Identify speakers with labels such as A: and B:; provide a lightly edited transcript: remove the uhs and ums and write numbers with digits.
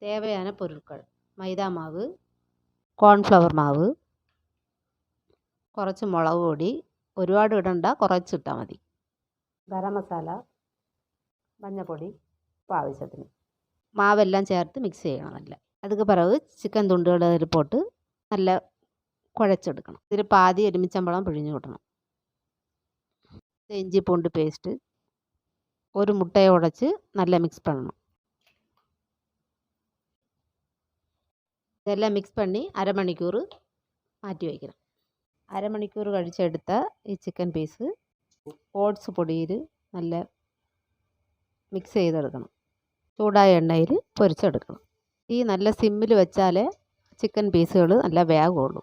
A: தேவையான பொருட்கள் മൈദാ മാവ്, കോൺഫ്ലവർ മാവ്, കുറച്ച് മുളക് പൊടി, ഒരുപാട് ഇടണ്ട, കുറച്ചിട്ടാൽ മതി, ഗരം മസാല, മഞ്ഞൾപ്പൊടി, ഉപ്പ് ആവശ്യത്തിന്. മാവെല്ലാം ചേർത്ത് മിക്സ് ചെയ്യണം നല്ല. அதுக்கு பிறகு ചിക്കൻ തുണ്ടുകൾ അതിൽ പോട്ട് നല്ല കുഴച്ചെടുക്കണം. ഇതിൽ പാതി എലുമിച്ചമ്പഴം പിഴിഞ്ഞ് കൂട്ടണം. ഇഞ്ചി പൂണ്ട് പേസ്റ്റ്, ഒരു മുട്ടയെ ഉടച്ച് നല്ല മിക്സ് பண்ணணும். ഇതെല്ലാം മിക്സ് பண்ணி അരമണിക്കൂർ മാറ്റി വയ്ക്കണം. അരമണിക്കൂർ കഴിച്ചെടുത്ത ഈ ചിക്കൻ പീസ് ഓട്സ് പൊടിയിൽ നല്ല മിക്സ് ചെയ്തെടുക്കണം. ചൂടായ എണ്ണയിൽ പൊരിച്ചെടുക്കണം. ഈ നല്ല സിമ്മിൽ വെച്ചാലേ ചിക്കൻ പീസുകൾ നല്ല വേഗമുള്ളൂ.